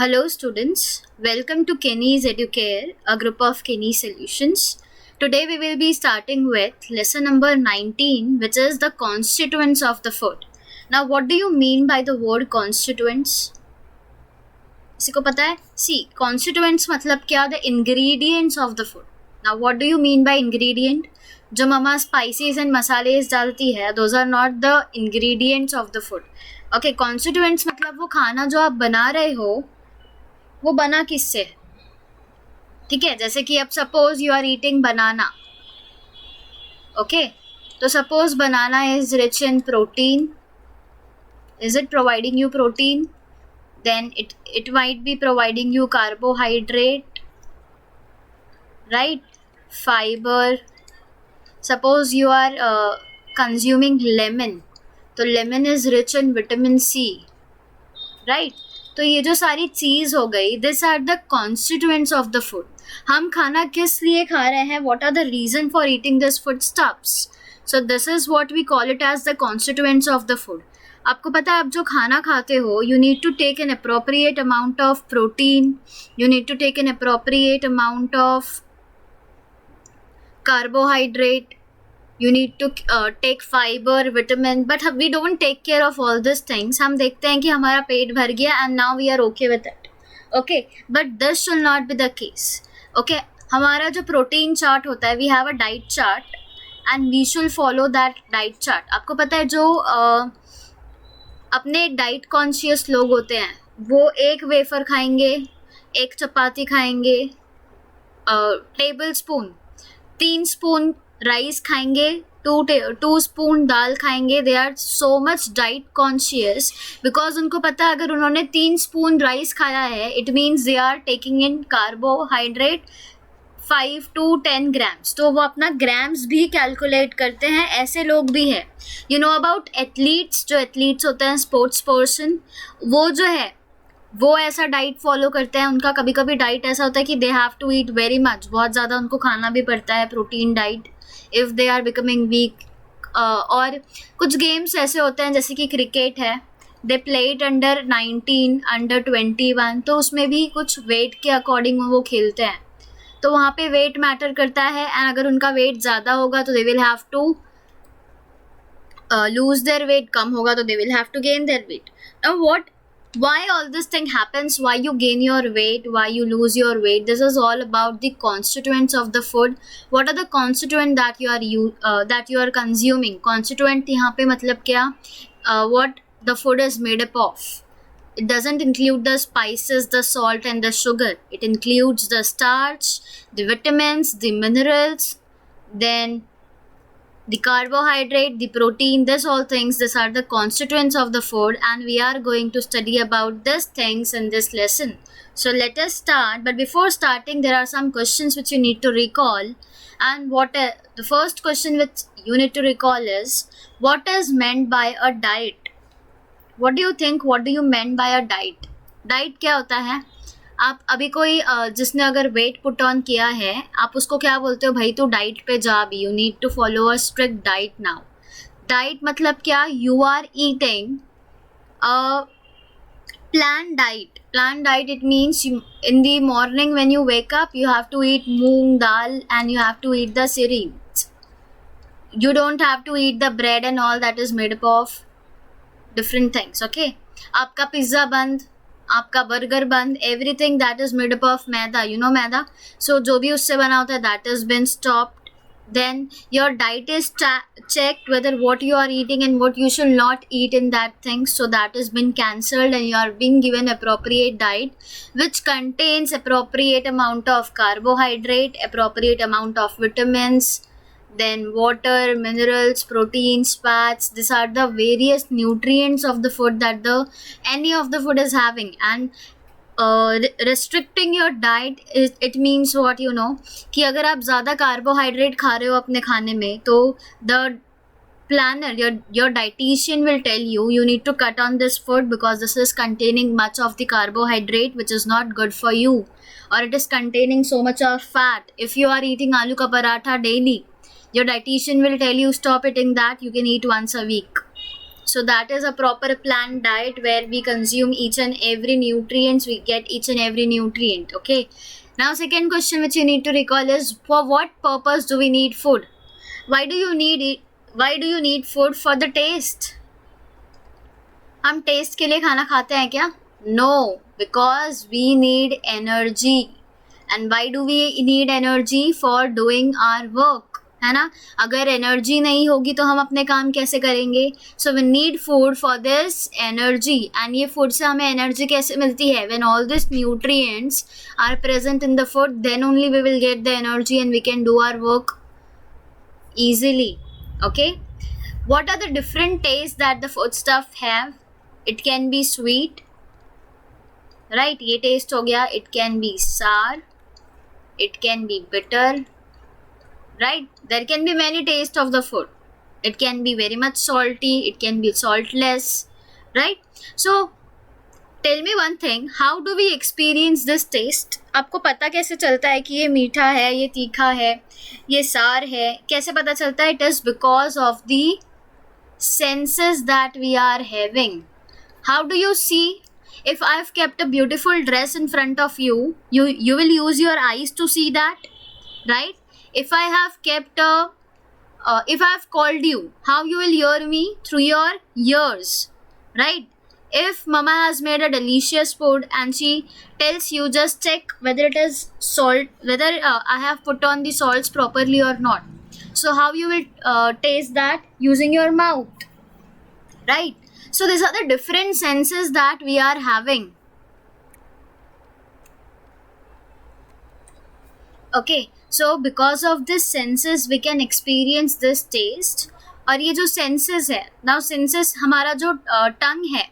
Hello, students. Welcome to Kenny's Educare, a group of Kenny Solutions. Today, we will be starting with lesson number 19, which is the constituents of the food. Now, what do you mean by the word constituents? किसी को पता है? See, constituents मतलब क्या? The ingredients of the food. Now, what do you mean by ingredient? जो mama spices and मसाले डालती है, those are not the ingredients of the food. Okay, constituents मतलब वो खाना जो आप बना रहे हो वो बना किससे है? ठीक है, जैसे कि अब suppose you are eating banana. Okay, तो suppose banana is rich in protein. Is it providing you protein? Then it might be providing you carbohydrate, right, fibre. Suppose you are consuming lemon, तो lemon is rich in vitamin C, right. तो ये जो सारी चीज़ हो गई, this are the constituents of the food. हम खाना किस लिए खा रहे हैं? What are the reason for eating this food stuffs? So this is what we call it as the constituents of the food. आपको पता है, आप जो खाना खाते हो, you need to take an appropriate amount of protein, you need to take an appropriate amount of carbohydrate, you need to take fiber, vitamin, but we don't take care of all these things. हम देखते हैं कि हमारा पेट भर गया and now we are okay with it. Okay, but this should not be the case. Okay, हमारा जो protein chart होता है, we have a diet chart and we should follow that diet chart. आपको पता है जो अपने डाइट कॉन्शियस लोग होते हैं वो एक वेफर खाएंगे, एक चपाती खाएंगे, टेबल स्पून 3 स्पून राइस खाएंगे, 2 स्पून दाल खाएंगे. They are so much diet conscious because उनको पता है अगर उन्होंने 3 स्पून राइस खाया है, it means they are taking in carbohydrate 5 to 10 grams. तो वो अपना ग्राम्स भी कैलकुलेट करते हैं. ऐसे लोग भी हैं. यू नो अबाउट एथलीट्स, जो एथलीट्स होते हैं, स्पोर्ट्स पर्सन, वो जो है वो ऐसा डाइट फॉलो करते हैं. उनका कभी कभी डाइट ऐसा होता है कि they have to eat very much, बहुत ज़्यादा उनको खाना भी पड़ता है protein diet if they are becoming weak. और कुछ गेम्स ऐसे होते हैं जैसे कि क्रिकेट है, they play it under 19, under 21, तो उसमें भी कुछ वेट के अकॉर्डिंग वो खेलते हैं. तो वहाँ पे वेट मैटर करता है एंड अगर उनका वेट ज़्यादा होगा तो they will have to lose their weight, कम होगा तो they will have to gain their weight. Now why all this thing happens, why you gain your weight, why you lose your weight, this is all about the constituents of the food. What are the constituent that you are consuming? Constituent यहाँ पे मतलब क्या? What the food is made up of. It doesn't include the spices, the salt and the sugar. It includes the starch, the vitamins, the minerals, then the carbohydrate, the protein, these are the constituents of the food, and we are going to study about these things in this lesson. So let us start, but before starting there are some questions which you need to recall. And the first question which you need to recall is, what is meant by a diet? What do you think, what do you mean by a diet? Diet क्या होता है? आप अभी कोई जिसने अगर weight put on किया है, आप उसको क्या बोलते हो? भाई तू डाइट पे जा भी, you need to follow a strict diet. Now diet मतलब क्या? You are eating plan diet. Plan diet, it means in the morning when you wake up you have to eat moong dal and you have to eat the cereals. You don't have to eat the bread and all that is made up of different things. Okay, आपका pizza बंद, आपका burger बंद, everything that is made up of maida. You know maida, so जो भी उससे बना होता है that is been stopped. Then your diet is checked whether what you are eating and what you should not eat in that thing, so that has been cancelled and you are being given appropriate diet which contains appropriate amount of carbohydrate, appropriate amount of vitamins, then water, minerals, proteins, fats. These are the various nutrients of the food that any of the food is having. And restricting your diet, it means what, you know, कि अगर आप ज़्यादा carbohydrate खा रहे हो अपने खाने में, तो the planner, your dietitian will tell you need to cut on this food because this is containing much of the carbohydrate which is not good for you, or it is containing so much of fat. If you are eating aloo ka paratha daily, your dietitian will tell you stop eating that, you can eat once a week. So that is a proper planned diet where we consume each and every nutrients, we get each and every nutrient. Okay, now second question which you need to recall is, for what purpose do we need food? Why do you need it? Why do you need food? For the taste. हम taste के लिए खाना खाते हैं क्या? No, because we need energy. And why do we need energy? For doing our work, है ना. अगर एनर्जी नहीं होगी तो हम अपने काम कैसे करेंगे? So we need food for this energy. And ये फूड से हमें एनर्जी कैसे मिलती है? When all this nutrients are present in the food, then only we will get the energy and we can do our work easily. Okay, what are the different tastes that the food stuff have? It can be sweet, right? ये taste हो गया. It can be sour, it can be bitter, right? There can be many tastes of the food. It can be very much salty, it can be saltless, right? So tell me one thing, how do we experience this taste? आपको पता कैसे चलता है कि ये मीठा है, ये तीखा है, ये सार है? कैसे पता चलता है? It is because of the senses that we are having. How do you see? If I have kept a beautiful dress in front of you, you will use your eyes to see that, right? If I have kept if I have called you, how you will hear me? Through your ears, right? If mama has made a delicious food and she tells you, just check whether it is salt, whether I have put on the salts properly or not. So how you will taste that? Using your mouth, right? So these are the different senses that we are having. Okay, so because of this senses we can experience this taste. और ये जो senses है, now senses हमारा जो tongue है,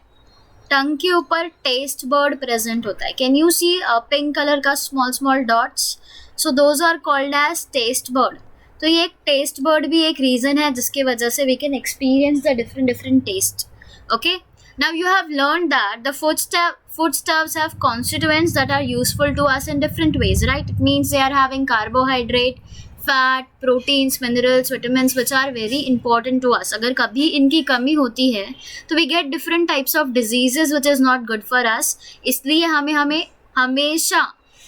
टंग के ऊपर taste bud present होता है. Can you see pink colour का small small dots? So those are called as taste bud. तो ये एक टेस्ट बर्ड भी एक रीज़न है जिसकी वजह से we can experience the different different taste. Okay, now you have learn that the foodstuffs have constituents that are useful to us in different ways, right? It means they are having carbohydrate, fat, proteins, minerals, vitamins which are very important to us. अगर कभी इनकी कमी होती है तो we get different types of diseases which is not good for us. इसलिए हमें हमेशा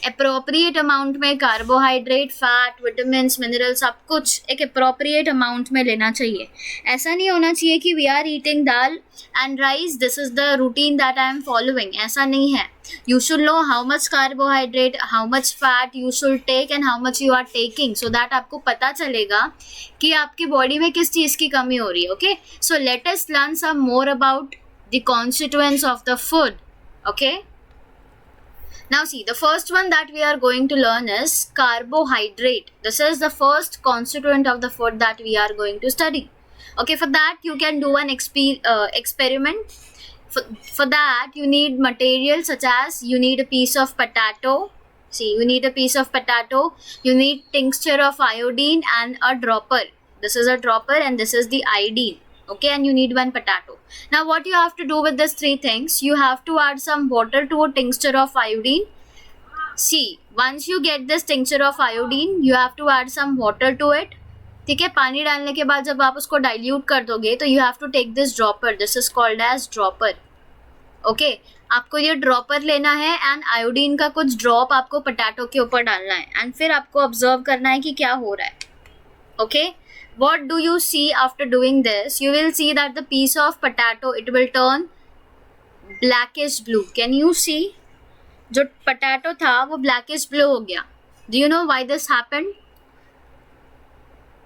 अप्रोप्रिएट अमाउंट में कार्बोहाइड्रेट, फैट, विटामिन्स, मिनरल सब कुछ एक अप्रोप्रिएट अमाउंट में लेना चाहिए. ऐसा नहीं होना चाहिए कि we are eating dal and rice, this is the routine that I am following. ऐसा नहीं है. You should know how much carbohydrate, how much fat you should take and how much you are taking, so that आपको पता चलेगा कि आपकी body में किस चीज़ की कमी हो रही है. Okay, so let us learn some more about the constituents of the food. Okay, now see, the first one that we are going to learn is carbohydrate. This is the first constituent of the food that we are going to study. Okay, for that you can do an experiment. For that you need material such as, you need a piece of potato. See, you need a piece of potato, you need tincture of iodine and a dropper. This is a dropper and this is the iodine. Okay, and you need one potato. Now what you have to do with these three things, you have to add some water to a tincture of iodine. See, once you get this tincture of iodine, you have to add some water to it. ठीक है, पानी डालने के बाद जब आप उसको dilute कर दोगे तो you have to take this dropper. This is called as dropper. Okay, आपको ये ड्रॉपर लेना है एंड आयोडीन का कुछ ड्रॉप आपको पोटैटो के ऊपर डालना है एंड फिर आपको ऑब्जर्व करना है कि क्या हो रहा है. Okay, what do you see after doing this? You will see that the piece of potato, it will turn blackish blue. Can you see? जो potato था वो blackish blue हो गया. Do you know why this happened?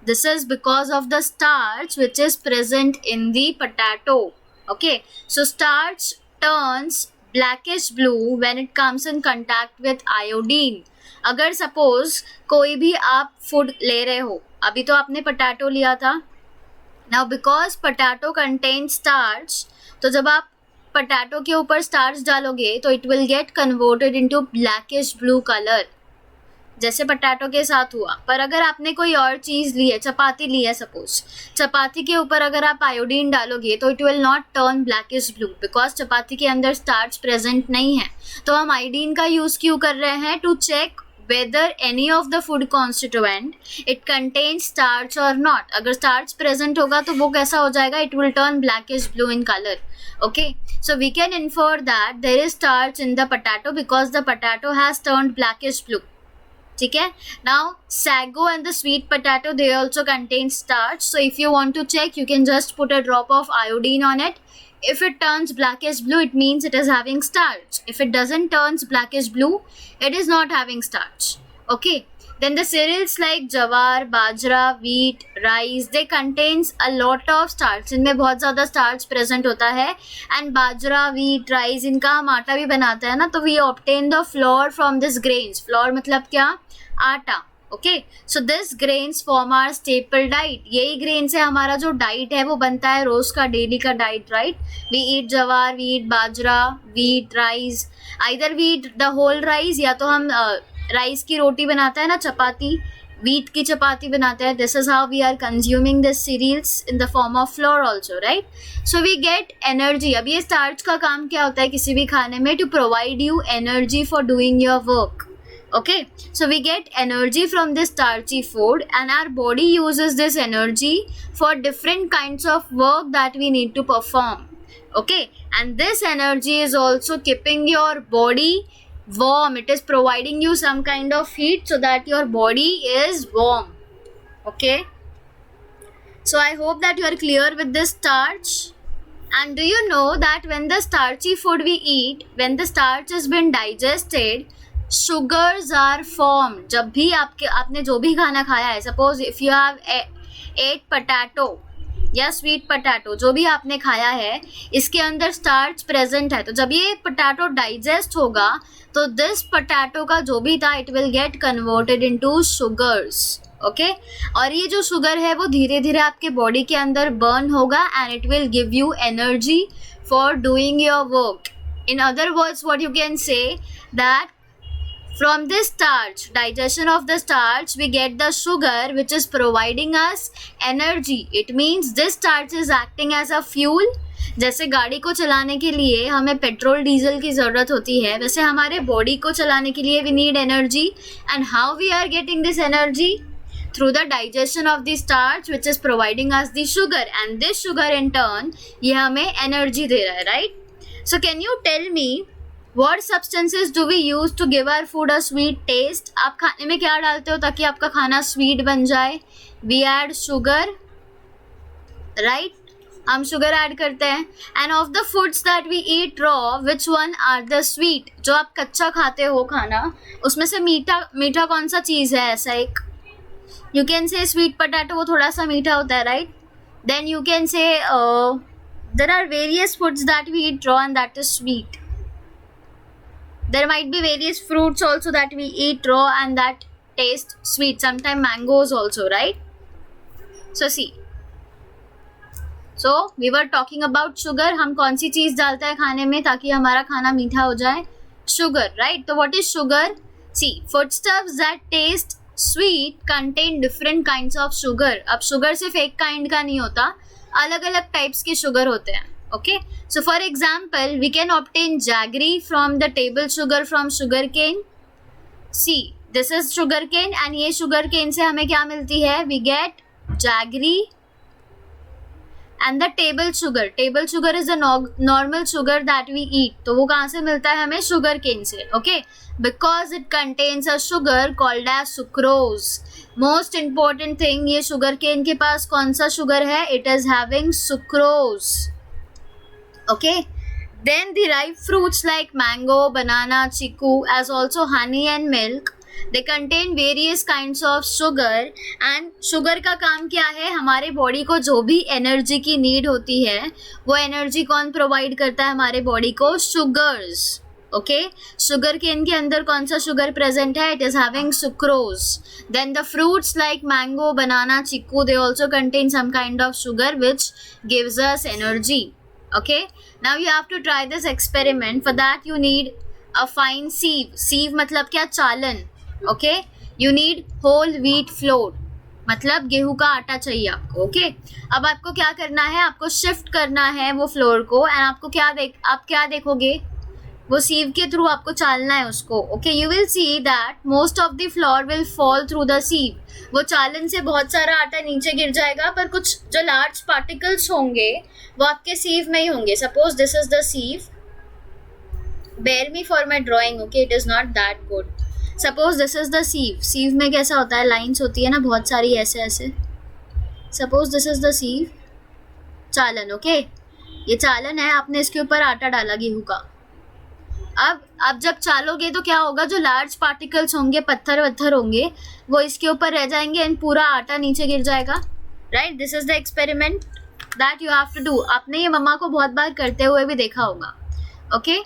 This is because of the starch which is present in the potato. Okay, so starch turns blackish blue when it comes in contact with iodine. अगर suppose कोई भी आप food ले रहे हो, अभी तो आपने पोटैटो लिया था. Now because potato contain starch, तो जब आप पोटैटो के ऊपर स्टार्च डालोगे तो it will get converted into blackish blue colour, जैसे पोटैटो के साथ हुआ. पर अगर आपने कोई और चीज़ ली है, चपाती ली है सपोज, चपाती के ऊपर अगर आप आयोडीन डालोगे तो it will not turn blackish blue because chapati के अंदर स्टार्च प्रेजेंट नहीं है. तो हम आयोडीन का यूज़ क्यों कर रहे हैं? To check whether any of the food constituent it contains starch or not. अगर starch present होगा तो वो कैसा हो जाएगा, it will turn blackish blue in color. Okay, so we can infer that there is starch in the potato because the potato has turned blackish blue. ठीक है. Now sago and the sweet potato, they also contain starch. So if you want to check, you can just put a drop of iodine on it. If it turns blackish blue, it means it is having starch. If it doesn't turns blackish blue, it is not having starch. Okay. Then the cereals like jawar, bajra, wheat, rice, they contains a lot of starch. इनमें बहुत ज़्यादा starch present होता है. And bajra, wheat, rice, इनका हम आटा भी बनाते हैं ना, तो we obtain the flour from this grains. Flour मतलब क्या, आटा. Okay, so this grains form are staple diet. यही ग्रेन से हमारा जो डाइट है वो बनता है रोज का, डेली का diet, right. We eat jowar, we eat bajra, we eat rice, either we eat the whole rice, या तो हम राइस की रोटी बनाते हैं ना, चपाती, wheat की चपाती बनाते हैं. This is how we are consuming this cereals in the form of flour also, right. So we get energy. अब ये स्टार्च का काम क्या होता है किसी भी खाने में, to provide you energy for doing your work. Okay, so we get energy from this starchy food and our body uses this energy for different kinds of work that we need to perform. Okay, and this energy is also keeping your body warm. It is providing you some kind of heat so that your body is warm. Okay, so I hope that you are clear with this starch. And do you know that when the starchy food we eat, when the starch has been digested, sugars are formed. जब भी आपने जो भी खाना खाया है, suppose if you have ate potato या sweet potato, जो भी आपने खाया है इसके अंदर स्टार्च प्रेजेंट है. तो जब ये पोटैटो डाइजेस्ट होगा तो दिस पोटैटो का जो भी था it will get converted into sugars. Okay, और ये जो शुगर है वो धीरे धीरे आपके बॉडी के अंदर बर्न होगा and it will give you energy for doing your work. In other words what you can say that from this starch, digestion of the starch, we get the sugar which is providing us energy. It means this starch is acting as a fuel. जैसे गाड़ी को चलाने के लिए हमें petrol diesel की ज़रूरत होती है, वैसे हमारे बॉडी को चलाने के लिए we need energy. And how we are getting this energy? Through the digestion of the starch which is providing us the sugar, and this sugar in turn ये हमें energy दे रहा है, right? So can you tell me what substances do we use to give our food a sweet taste? आप खाने में क्या डालते हो ताकि आपका खाना स्वीट बन जाए? We add sugar, right? हम शुगर ऐड करते हैं. And of the foods that we eat raw, which one are the sweet? जो आप कच्चा खाते हो खाना, उसमें से मीठा कौन सा चीज़ है ऐसा एक? You can say sweet potato, वो थोड़ा सा मीठा होता है, right? Then you can say there are various foods that we eat raw and that is sweet. There might be various fruits also that we eat raw and that taste sweet. Sometimes mangoes also, right? So see. So we were talking about sugar. हम कौन सी चीज़ डालते हैं खाने में ताकि हमारा खाना मीठा हो जाए? Sugar, right? तो what is sugar? See, foodstuffs that taste sweet contain different kinds of sugar. अब sugar सिर्फ एक kind का नहीं होता, अलग अलग types के sugar होते हैं. Okay, so for example, we can obtain jaggery from the table sugar from sugarcane. See, this is sugarcane and ये sugarcane से हमें क्या मिलती है? We get jaggery and the table sugar. Table sugar is a normal sugar that we eat. तो वो कहाँ से मिलता है हमें? sugarcane से. Okay, because it contains a sugar called as sucrose. Most important thing, ये sugarcane के पास कौन सा sugar है? It is having sucrose. Okay, then the ripe fruits like mango, banana, chiku, as also honey and milk, they contain various kinds of sugar. And sugar का काम क्या है? हमारे बॉडी को जो भी एनर्जी की नीड होती है वो एनर्जी कौन प्रोवाइड करता है हमारे बॉडी को? शुगर्स. ओके, शुगर केन के अंदर कौन सा शुगर प्रेजेंट है? It is having sucrose. Then the fruits like mango, banana, chikoo, they also contain some kind of sugar which gives us energy. Okay, now you have to try this experiment. For that you need a fine sieve. Sieve मतलब क्या? चालन. Okay, you need whole wheat flour. मतलब गेहूं का आटा चाहिए आपको. Okay, अब आपको क्या करना है? आपको शिफ्ट करना है वो फ्लोर को. एंड आपको आप क्या देखोगे? वो सीव के थ्रू आपको चालना है उसको. Okay, you will see that most of the floor will fall through the सीव. वो चालन से बहुत सारा आटा नीचे गिर जाएगा, पर कुछ जो लार्ज पार्टिकल्स होंगे वो आपके सीव में ही होंगे. Suppose this is the sieve. Bear me for my drawing. Okay, it is not that good. Suppose this is the sieve. Sieve में कैसा होता है, लाइन्स होती है ना बहुत सारी ऐसे ऐसे. Suppose this is the सीव. चालन. ओके, ये चालन है, आपने इसके ऊपर आटा डाला गेहूं का. अब जब चालोगे तो क्या होगा, जो लार्ज पार्टिकल्स होंगे, पत्थर वत्थर होंगे, वो इसके ऊपर रह जाएंगे एंड पूरा आटा नीचे गिर जाएगा. Right, this is the experiment that you have to do. आपने ये मम्मा को बहुत बार करते हुए भी देखा होगा. Okay,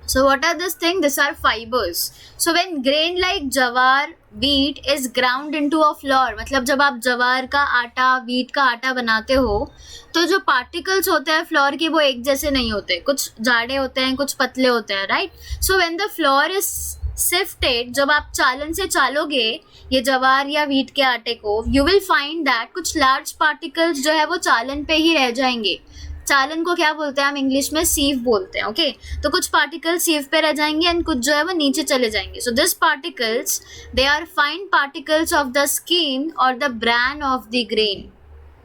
so what are this thing? These are fibers. So when grain like jawar, wheat is ground into a flour, मतलब जब आप जवार का आटा, wheat का आटा बनाते हो तो जो पार्टिकल्स होते हैं फ्लोर के वो एक जैसे नहीं होते. कुछ जाड़े होते हैं, कुछ पतले होते हैं. Right, so when the floor is shifted, जब आप चालन से चालोगे ये जवार या व्हीट के आटे को, यू विल फाइंड दैट कुछ लार्ज पार्टिकल्स जो है वो चालन पे ही रह जाएंगे. चालन को क्या बोलते हैं हम इंग्लिश में, सीव बोलते हैं. ओके, तो कुछ पार्टिकल सीव पे रह जाएंगे एंड कुछ जो है वो नीचे चले जाएंगे. So this particles they are fine particles of the skin और the bran of the grain.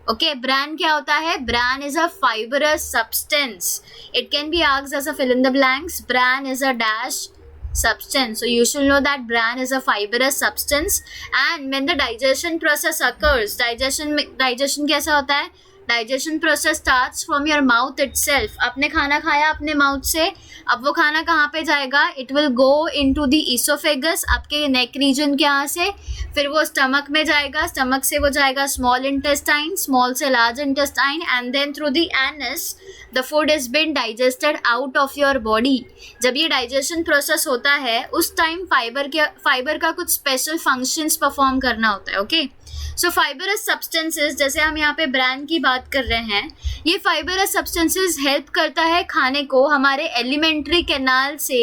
Okay, bran क्या होता है? Bran is a fibrous substance. It can be asked as a fill in the blanks. Bran is a dash substance. So you should know that bran is a fibrous substance. And when the digestion process occurs, digestion कैसा होता है? Digestion process starts from your mouth itself. आपने खाना खाया अपने mouth से, अब वो खाना कहाँ पे जाएगा? It will go into the oesophagus, आपके नेक रीजन के यहाँ से, फिर वो स्टमक में जाएगा, स्टमक से वो जाएगा स्मॉल इंटेस्टाइन, स्मॉल से large intestine, and then through the anus the food is been digested out of your body. जब ये डाइजेशन प्रोसेस होता है उस टाइम फाइबर का कुछ स्पेशल फंक्शंस परफॉर्म करना होता है. ओके, सो फाइबरस सब्सटेंसेस, जैसे हम यहाँ पे ब्रैन की बात कर रहे हैं, ये फाइबरस सब्सटेंसेस हेल्प करता है खाने को हमारे एलिमेंट्री कैनाल से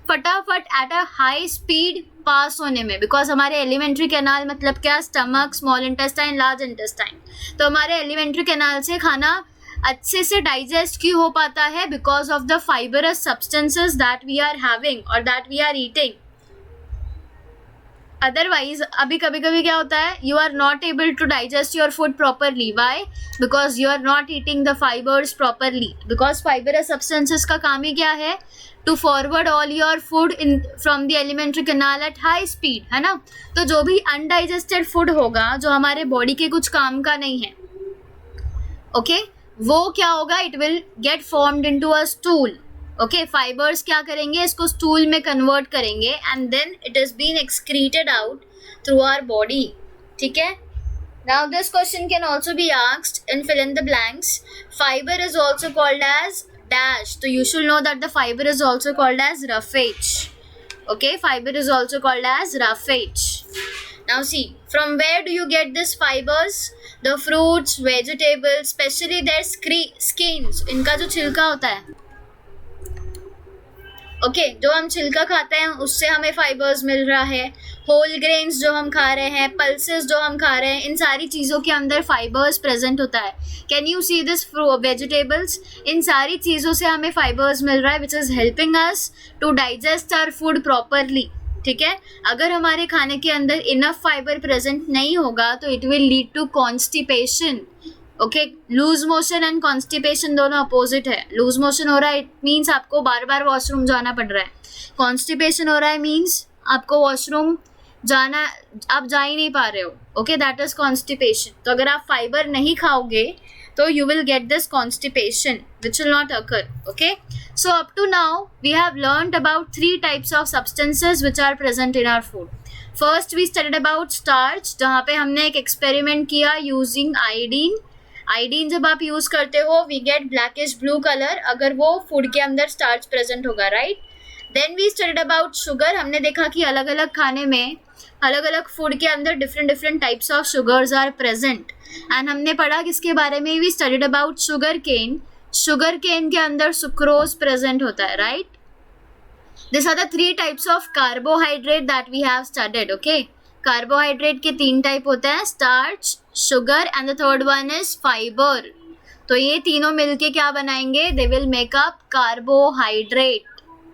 फटाफट एट अ हाई स्पीड पास होने में. बिकॉज हमारे एलिमेंट्री कैनाल मतलब क्या? Stomach, small intestine, large intestine. तो हमारे एलिमेंट्री कैनाल से खाना अच्छे से डाइजेस्ट क्यों हो पाता है? Because of the fibrous substances that we are having और that we are eating. Otherwise अभी कभी कभी क्या होता है, you are not able to digest your food properly. Why? Because you are not eating the fibres properly. Because fibrous substances का काम ही क्या है? To forward all your food in from the alimentary canal at high speed, है ना. तो जो भी अनडाइजेस्टेड फूड होगा जो हमारे बॉडी के कुछ काम का नहीं है, ओके, वो क्या होगा? It will get formed into a stool. Okay, fibres क्या करेंगे? इसको स्टूल में कन्वर्ट करेंगे and then it is been excreted out through our body. ठीक है. Now this question can also be asked in fill in the blanks. Fibre is also called as dash. So you should know that the fiber is also called as roughage. Okay, fiber is also called as roughage. Now see, from where do you get these fibers? The fruits, vegetables, especially their skins. इनका जो छिलका होता है, okay, जो हम छिलका खाते हैं उससे हमें फाइबर्स मिल रहा है. होल ग्रेन्स जो हम खा रहे हैं, पल्सेस जो हम खा रहे हैं, इन सारी चीज़ों के अंदर फाइबर्स प्रेजेंट होता है. Can you see this vegetables? इन सारी चीज़ों से हमें फाइबर्स मिल रहा है which is helping us to digest our food properly. ठीक है. अगर हमारे खाने के अंदर इनफ फाइबर प्रेजेंट नहीं होगा तो it will lead to constipation. Okay, loose motion and constipation दोनों अपोजिट है. लूज मोशन हो रहा है, इट मीन्स आपको बार बार वॉशरूम जाना पड़ रहा है. कॉन्स्टिपेशन हो रहा है मीन्स आपको वॉशरूम जाना, आप जा ही नहीं पा रहे हो. Okay, that is constipation. तो अगर आप फाइबर नहीं खाओगे तो you will get this constipation which will not occur. Okay, so up to now we have learned about 3 types of substances which are present in our food. First we studied about starch, जहाँ पे हमने एक experiment किया using iodine. आइडीन जब आप use करते हो we get blackish blue colour अगर वो फूड के अंदर स्टार्च प्रेजेंट होगा. Right. Then we studied about sugar. हमने देखा कि अलग अलग खाने में, अलग अलग फूड के अंदर different types of sugars are present. And हमने पढ़ा किसके बारे में? We studied about sugar cane. Sugar cane के अंदर सुक्रोज प्रेजेंट होता है. Right. This are the 3 types of carbohydrate that we have studied. Okay, carbohydrate के 3 टाइप होते हैं, starch, sugar and the third one is fibre. तो ये तीनों मिलके क्या बनाएंगे? They will make up carbohydrate.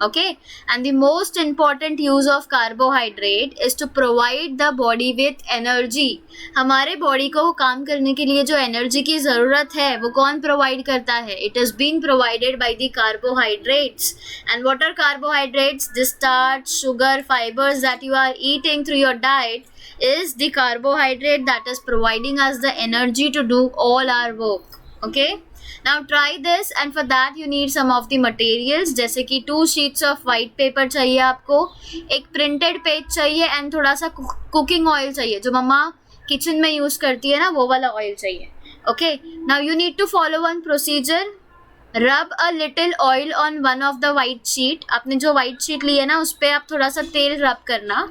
Okay, and the most important use of carbohydrate is to provide the body with energy. हमारे बॉडी को काम करने के लिए जो एनर्जी की ज़रूरत है वो कौन प्रोवाइड करता है? It is being provided by the carbohydrates. And what are carbohydrates? The starch, sugar, fibers that you are eating through your diet is the carbohydrate that is providing us the energy to do all our work. Okay, now try this, and for that you need some of the materials, जैसे कि 2 sheets of white paper चाहिए आपको, एक printed page चाहिए, and थोड़ा सा cooking oil चाहिए, जो मम्मा किचन में यूज़ करती है ना, वो वाला ऑयल चाहिए. Okay, now you need to follow one procedure. रब a little oil on one of the white sheet. आपने जो वाइट शीट ली है ना उस पर आप थोड़ा सा तेल रब करना.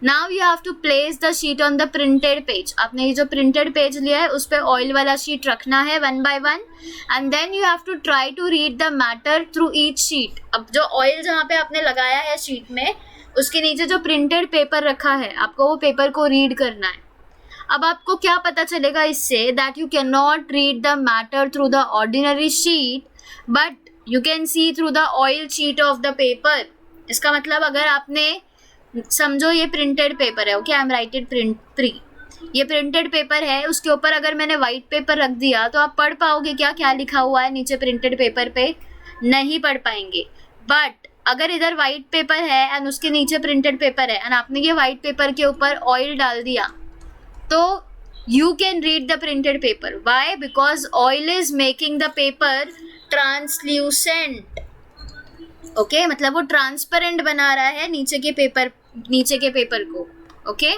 Now you have to place the sheet on the printed page. आपने ये जो प्रिंटेड पेज लिया है उस पर ऑयल वाला शीट रखना है one by one, and then you have to try to read the matter through each sheet. अब जो ऑयल जहाँ पे आपने लगाया है शीट में उसके नीचे जो प्रिंटेड पेपर रखा है आपको वो पेपर को रीड करना है. अब आपको क्या पता चलेगा इससे? That you can not read the matter through the ordinary sheet but you can see through the oil sheet of the paper. इसका मतलब अगर आपने समझो ये प्रिंटेड पेपर है, okay, I am righted pre, ये प्रिंटेड पेपर है, उसके ऊपर अगर मैंने वाइट पेपर रख दिया तो आप पढ़ पाओगे क्या क्या लिखा हुआ है नीचे प्रिंटेड पेपर पे? नहीं पढ़ पाएंगे. बट अगर इधर वाइट पेपर है एंड उसके नीचे प्रिंटेड पेपर है एंड आपने ये वाइट पेपर के ऊपर ऑयल डाल दिया तो you can read the printed paper. Why? Because oil is making the paper translucent. Okay, मतलब वो ट्रांसपेरेंट बना रहा है नीचे के पेपर को. Okay,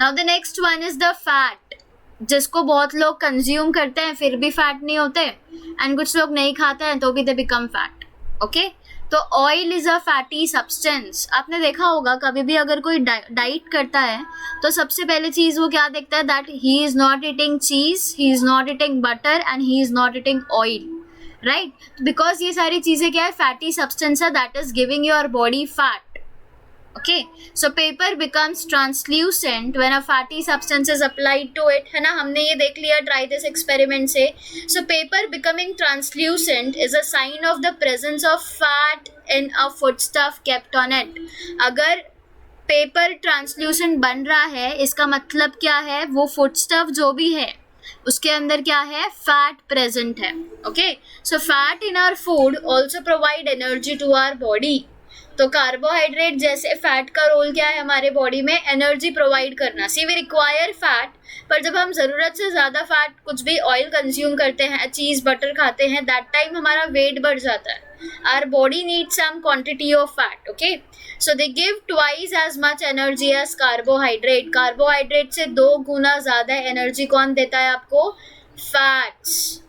now the next one is the fat, जिसको बहुत लोग कंज्यूम करते हैं फिर भी फैट नहीं होते, एंड कुछ लोग नहीं खाते हैं तो भी दे बिकम फैट. ओके, तो oil is a fatty substance. आपने देखा होगा कभी भी अगर कोई डाइट करता है तो सबसे पहले चीज़ वो क्या देखता है? That he is not eating cheese, he is not eating butter and he is not eating oil, right? Because ये सारी चीज़ें क्या है? फैटी सब्सटेंस है that is giving your body fat. Okay, so paper becomes translucent when a fatty substance is applied to it, है ना? हमने ये देख लिया try this experiment से. So paper becoming translucent is a sign of the presence of fat in a foodstuff kept on it. अगर paper translucent बन रहा है इसका मतलब क्या है? वो फूडस्टफ जो भी है उसके अंदर क्या है? फैट प्रेजेंट है. Okay, so fat in our food also provide energy to our body. तो कार्बोहाइड्रेट जैसे फैट का रोल क्या है हमारे बॉडी में? एनर्जी प्रोवाइड करना. सी वी रिक्वायर फैट, पर जब हम ज़रूरत से ज़्यादा फैट कुछ भी ऑयल कंज्यूम करते हैं, चीज़ बटर खाते हैं, दैट टाइम हमारा वेट बढ़ जाता है. Our body needs some quantity of fat. Okay, so they give twice as much energy as carbohydrate. Carbohydrate से 2 गुना ज़्यादा एनर्जी कौन देता है आपको? Fats.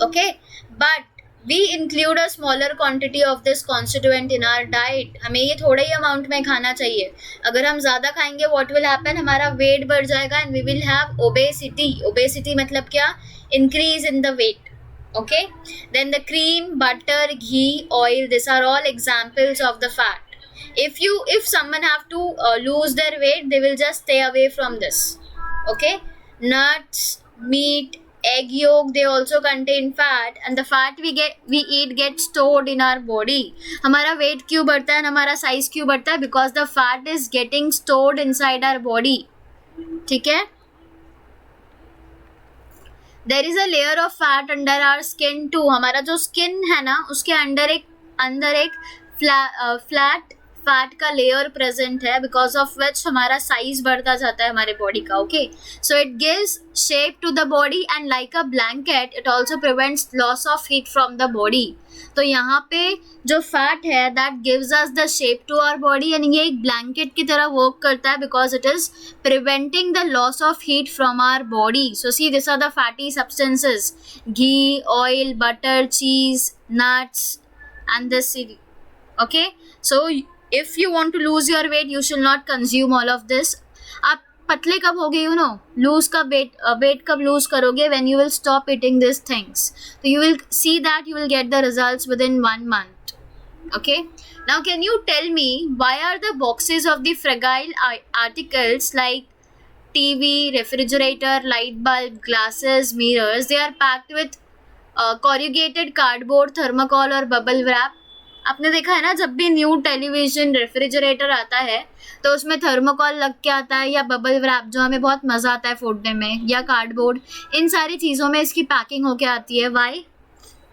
Okay, but we include a smaller quantity of this constituent in our diet. हमें ये थोड़ा ही अमाउंट में खाना चाहिए. अगर हम ज़्यादा खाएंगे what will happen? हमारा वेट बढ़ जाएगा and we will have obesity. Obesity मतलब क्या? Increase in the weight. Okay, then the cream, butter, ghee, oil, these are all examples of the fat. If someone have to lose their weight, they will just stay away from this. Okay, nuts, meat, egg yolk, they also contain fat, and the fat we eat gets stored in our body. हमारा weight क्यों बढ़ता है, हमारा size क्यों बढ़ता है? Because the fat is getting stored inside our body. ठीक है, there is a layer of fat under our skin too. हमारा जो स्किन है ना उसके अंदर एक फ्लैट फैट का लेयर प्रेजेंट है, बिकॉज ऑफ विच हमारा साइज बढ़ता जाता है हमारे बॉडी का. Okay, so it gives shape to the body and like a blanket it also prevents loss of heat from the body. तो यहाँ पे जो फैट है that gives us the shape to our body, and ये एक blanket की तरह work करता है because it is preventing the loss of heat from our body. So see this are the fatty substances: ghee, oil, butter, cheese, nuts and this. Okay, so if you want to lose your weight you should not consume all of this. आप पतले कब होगे? You know, loose कब wait कब loose करोगे? when you will stop eating these things. so you will see that you will get the results within 1 month. Okay, now can you tell me why are the boxes of the fragile articles like TV, refrigerator, light bulb, glasses, mirrors, they are packed with corrugated cardboard, thermocol or bubble wrap? आपने देखा है ना, जब भी new television refrigerator आता है तो उसमें थर्मोकॉल लग के आता है, या बबल रैप जो हमें बहुत मजा आता है फोड़ने में, या कार्डबोर्ड, इन सारी चीजों में इसकी पैकिंग होके आती है. व्हाई?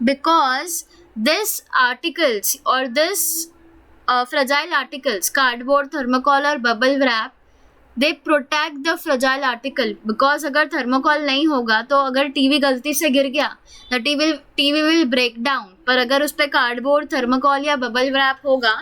बिकॉज दिस आर्टिकल्स और this fragile articles, cardboard, thermocol और bubble wrap, they protect the fragile article. Because अगर थर्मोकॉल नहीं होगा तो अगर टीवी गलती से गिर गया, the TV will break down. पर अगर उस पर कार्डबोर्ड, थर्मोकॉल या बबल रैप होगा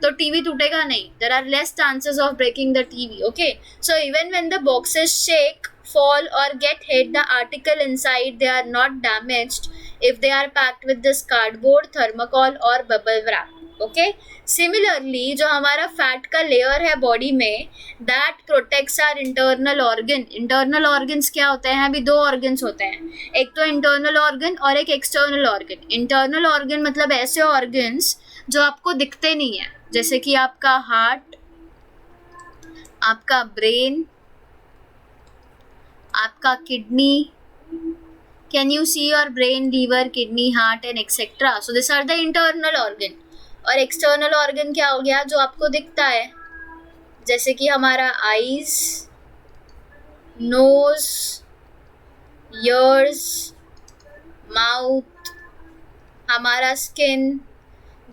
तो टीवी टूटेगा नहीं. There are less chances of breaking the TV. Okay, so even when the boxes shake, fall or get hit, the article inside, they are not damaged if they are packed with this cardboard, thermocol or bubble wrap. Okay, similarly जो हमारा fat का layer है body में, that protects our internal organ. Internal organs क्या होते हैं? अभी दो ऑर्गन्स होते हैं, एक तो इंटरनल ऑर्गन और एक एक्सटर्नल ऑर्गन. इंटरनल ऑर्गन मतलब ऐसे ऑर्गन्स जो आपको दिखते नहीं है, जैसे कि आपका हार्ट, आपका ब्रेन, आपका kidney. Can you see your brain, liver, kidney, heart and etcetera? So this are the internal organ. और एक्सटर्नल ऑर्गन क्या हो गया? जो आपको दिखता है, जैसे कि हमारा आईज, नोज, ईयर्स, माउथ, हमारा skin.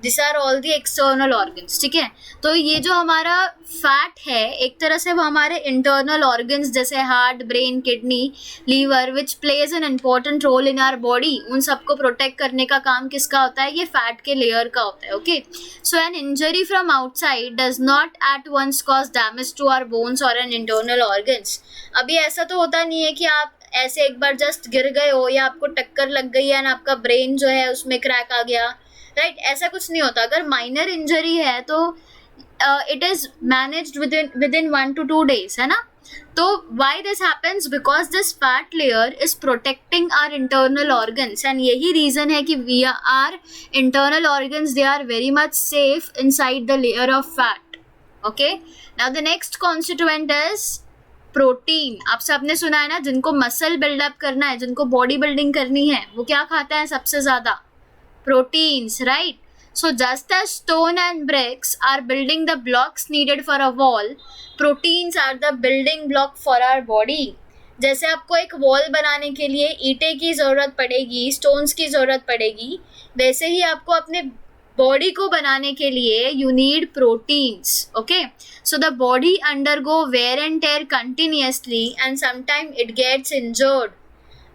This are all the external organs. ठीक है, तो ये जो हमारा फैट है एक तरह से वो हमारे इंटरनल ऑर्गन्स जैसे heart, brain, kidney, liver, which plays an important role in our body, उन सबको प्रोटेक्ट करने का काम किसका होता है? ये फैट के लेयर का होता है. Okay, so an injury from outside does not at once cause damage to our bones और एन इंटरनल ऑर्गन्स. अभी ऐसा तो होता नहीं है कि आप ऐसे एक बार जस्ट गिर गए हो या आपको टक्कर लग गई है एंड आपका ब्रेन जो है उसमें क्रैक आ गया, राइट? ऐसा कुछ नहीं होता. अगर माइनर इंजरी है तो it is managed within 1 to 2 days, है ना? तो why this happens? Because this fat layer is protecting our internal organs, and यही रीजन है कि we our internal organs, they are very much safe inside the layer of fat. Okay, now the next constituent is protein. आप सबने सुना है ना, जिनको muscle buildup करना है, जिनको बॉडी बिल्डिंग करनी है, वो क्या खाते हैं सबसे ज्यादा? Proteins, right? So just as stone and bricks are building the blocks needed for a wall, proteins are the building block for our body. जैसे आपको एक वॉल बनाने के लिए ईंटे की ज़रूरत पड़ेगी, स्टोन्स की ज़रूरत पड़ेगी, वैसे ही आपको अपने बॉडी को बनाने के लिए you need proteins. Okay, so the body undergo wear and tear continuously and sometimes it gets injured.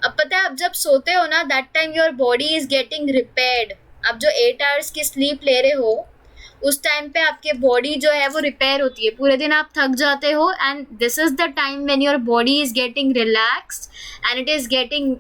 अब पता है, आप जब सोते हो ना, that time your body is getting repaired. आप जो 8 hours की स्लीप ले रहे हो उस टाइम पे आपके बॉडी जो है वो रिपेयर होती है. पूरे दिन आप थक जाते हो and this is the time when your body is getting relaxed and it is getting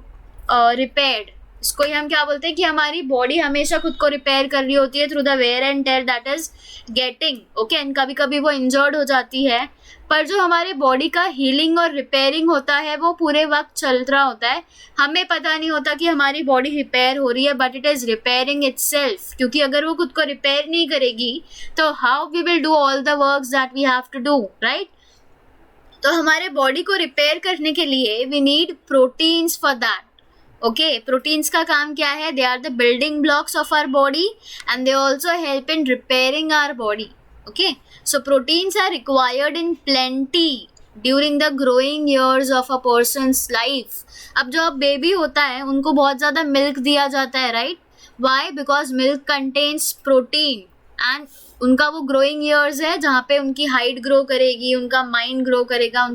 repaired. इसको ही हम क्या बोलते हैं कि हमारी बॉडी हमेशा खुद को रिपेयर कर रही होती है through the wear and tear that is getting. Okay, and कभी कभी वो इंजर्ड हो जाती है, पर जो हमारे बॉडी का हीलिंग और रिपेयरिंग होता है वो पूरे वक्त चल रहा होता है. हमें पता नहीं होता कि हमारी बॉडी रिपेयर हो रही है, but it is repairing itself. क्योंकि अगर वो खुद को रिपेयर नहीं करेगी तो how we will do all the works that we have to do, right? तो हमारे बॉडी को रिपेयर करने के लिए we need proteins for that. Okay, proteins का काम क्या है? They are the building blocks of our body and they also help in repairing our body. Okay, so proteins are required in plenty during the growing years of a person's life. अब जो अब baby होता है उनको बहुत ज़्यादा milk दिया जाता है, right? Why? Because milk contains protein and उनका वो ग्रोइंग ईयर्स है जहाँ पे उनकी हाइट ग्रो करेगी, उनका माइंड ग्रो करेगा,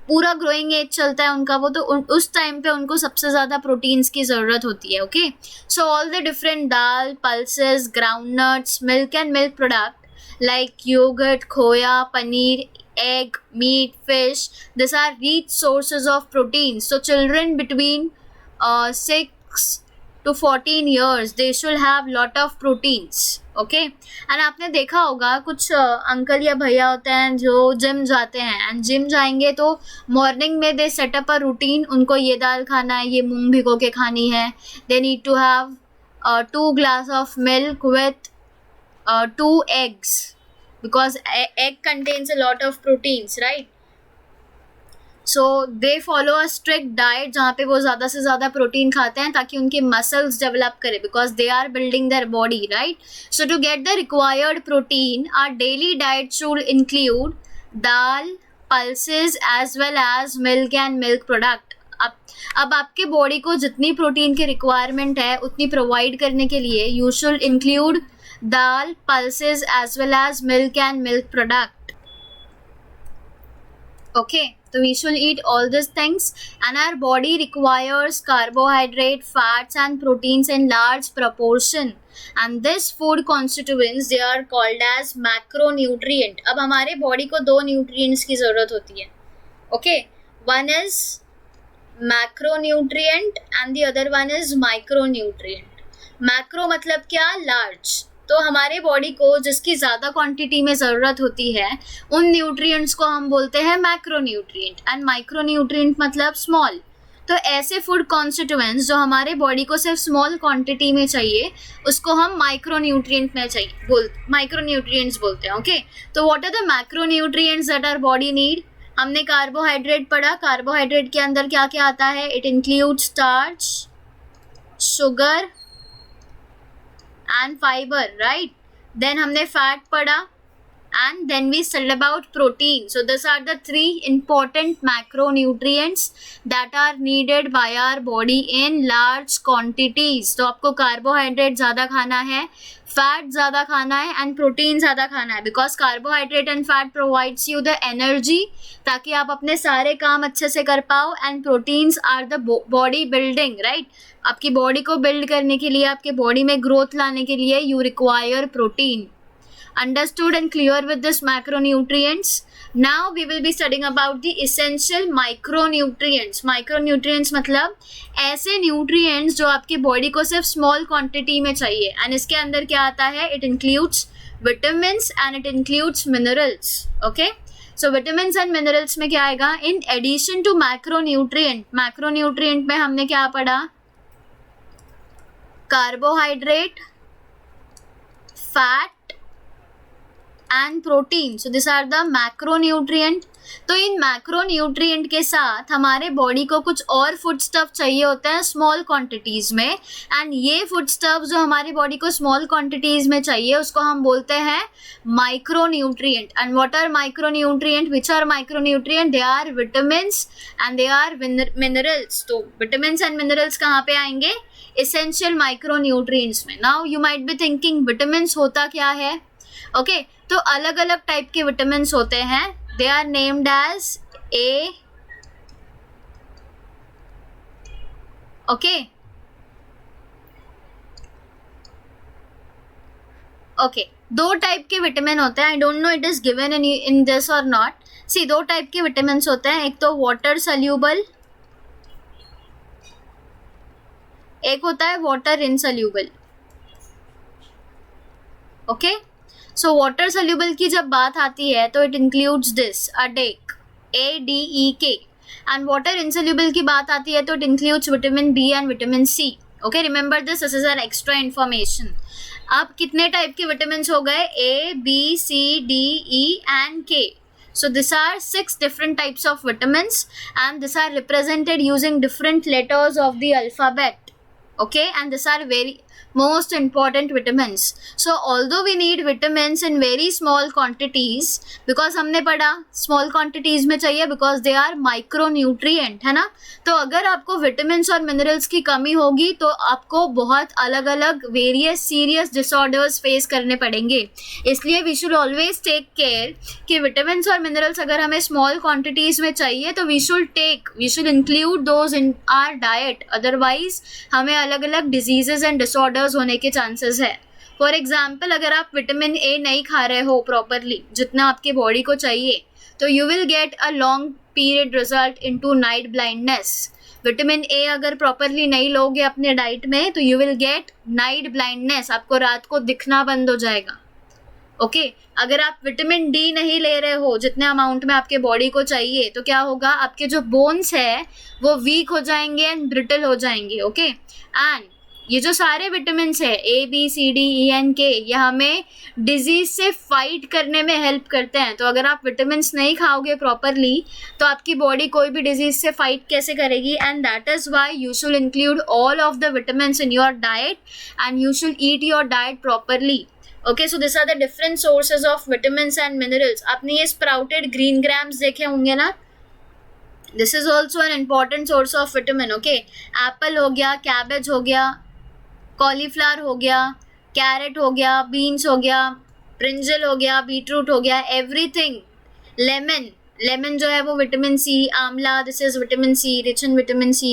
पूरा ग्रोइंग एज चलता है उनका वो, तो उस टाइम पे उनको सबसे ज़्यादा प्रोटीन्स की ज़रूरत होती है. Okay, so all the different dal, pulses, groundnuts, milk and milk product like yogurt, khoya, paneer, egg, meat, fish, these are rich sources of protein. So children between 6 to 14 years they should have lot of proteins. Okay, and आपने देखा होगा कुछ uncle या भैया होते हैं जो gym जाते हैं, एंड जिम जाएंगे तो मॉर्निंग में दे सेटअप अ रूटीन. उनको ये दाल खाना है, ये मूंग भिगो के खानी है. They need to have 2 glass of milk with 2 eggs because egg contains a lot of proteins, right? So they follow a strict diet जहाँ पे वो ज़्यादा से ज़्यादा प्रोटीन खाते हैं ताकि उनके मसल्स डेवलप करें, because they are building their body, right. So to get the required protein our daily diet should include dal, pulses as well as milk and milk product. अब आपके बॉडी को जितनी प्रोटीन की रिक्वायरमेंट है उतनी provide करने के लिए you should include dal, pulses as well as milk and milk product. Okay, so we should eat all these things, and our body requires carbohydrate, fats and proteins in large proportion, and this food constituents they are called as macronutrient. अब हमारे body को दो nutrients की ज़रूरत होती है. Okay, one is macronutrient and the other one is micronutrient. Macro मतलब क्या? लार्ज. तो हमारे बॉडी को जिसकी ज़्यादा क्वांटिटी में ज़रूरत होती है उन न्यूट्रिएंट्स को हम बोलते हैं मैक्रोन्यूट्रिएंट, एंड माइक्रोन्यूट्रिएंट मतलब स्मॉल. तो ऐसे फूड कॉन्स्टिट्यूएंट्स जो हमारे बॉडी को सिर्फ स्मॉल क्वांटिटी में चाहिए उसको हम माइक्रोन्यूट्रिएंट में माइक्रोन्यूट्रिएंट्स बोलते हैं. ओके, तो what are the macronutrients that our body need? हमने कार्बोहाइड्रेट पढ़ा. कार्बोहाइड्रेट के अंदर क्या क्या आता है? It includes starch, sugar and fiber, right? Then हमने fat पढ़ा, and then we studied about protein. So these are the three important macronutrients that are needed by our body in large quantities. तो आपको carbohydrate ज़्यादा खाना है, fat ज़्यादा खाना है एंड प्रोटीन ज़्यादा खाना है, because carbohydrate and fat provides you the energy ताकि आप अपने सारे काम अच्छे से कर पाओ, and proteins are the body building, right. आपकी बॉडी को बिल्ड करने के लिए, आपके बॉडी में ग्रोथ लाने के लिए you require protein. Understood and clear with this macronutrients. Now we will be studying about the essential micronutrients. Micronutrients मतलब ऐसे nutrients जो आपकी बॉडी को सिर्फ small quantity में चाहिए, and इसके अंदर क्या आता है? It includes vitamins and it includes minerals. Okay, so vitamins and minerals में क्या आएगा? In addition to macronutrient, macronutrient में हमने क्या पढ़ा? Carbohydrate, fat and protein. So these are the macronutrient. तो इन मैक्रोन्यूट्रिएंट के साथ हमारे बॉडी को कुछ और फूड स्टफ चाहिए होते हैं स्मॉल क्वांटिटीज़ में, एंड ये फूड स्टफ जो हमारी बॉडी को स्मॉल क्वांटिटीज़ में चाहिए उसको हम बोलते हैं micronutrient. And what are micronutrient? Which are micronutrient? They are vitamins and they are minerals. तो विटामिन्स एंड मिनरल्स कहाँ पे आएंगे? एसेंशियल माइक्रोन्यूट्रिएंट्स में. Now you might be thinking vitamins होता क्या है? ओके, तो अलग अलग टाइप के विटामिन्स होते हैं. They are named as A. Okay, okay, दो टाइप के विटामिन होते हैं. I don't know it is given in this और नॉट. सी, दो टाइप के विटामिन्स होते हैं. एक तो वाटर सल्यूबल, एक होता है water insoluble. Okay, so water soluble की जब बात आती है तो it includes this ADEK, ADEK, and water insoluble की बात आती है तो it includes vitamin B and vitamin C. Okay, remember this is our extra information. अब कितने टाइप के विटामिन हो गए? A, B, C, D, E and K. So these are 6 different types of vitamins, and these are represented using different letters of the alphabet. Okay, and these are very most important vitamins. So although we need vitamins in very small quantities, because हमने पढ़ा small quantities में चाहिए because they are micronutrient, है ना. तो अगर आपको vitamins और minerals की कमी होगी तो आपको बहुत अलग अलग various serious disorders face करने पड़ेंगे. इसलिए we should always take care कि vitamins और minerals अगर हमें small quantities में चाहिए तो we should include those in our diet. Otherwise हमें अलग अलग diseases and disorders होने के चांसेस है. फॉर एग्जाम्पल, अगर आप विटामिन ए नहीं खा रहे हो प्रॉपरली जितना आपके बॉडी को चाहिए तो you will get a long period result into night blindness. Vitamin A अगर प्रॉपरली नहीं लोगे अपने डाइट में तो you will gate night blindness, आपको रात को दिखना बंद हो जाएगा. ओके, अगर आप विटामिन डी नहीं ले रहे हो जितने अमाउंट में आपके बॉडी को चाहिए तो क्या होगा? आपके जो बोन्स है वो वीक हो जाएंगे एंड ब्रिटल हो जाएंगे. ओके, एंड ये जो सारे विटामिन है ABCDENK, ये हमें डिजीज से फाइट करने में हेल्प करते हैं. तो अगर आप विटामिन नहीं खाओगे प्रॉपरली तो आपकी बॉडी कोई भी डिजीज से फाइट कैसे करेगी. And that is why you should include all of the vitamin in your diet and you should eat your diet properly. Okay, so these are the different sources of vitamins and minerals. आपने ये sprouted green grams देखे होंगे ना. This is also an important source of vitamin. Okay, apple हो गया, cabbage हो गया, cauliflower हो गया, carrot हो गया, beans हो गया, brinjal हो गया, beetroot हो गया, everything. Lemon जो है वो विटामिन सी. आंवला, this is vitamin C, rich in vitamin C.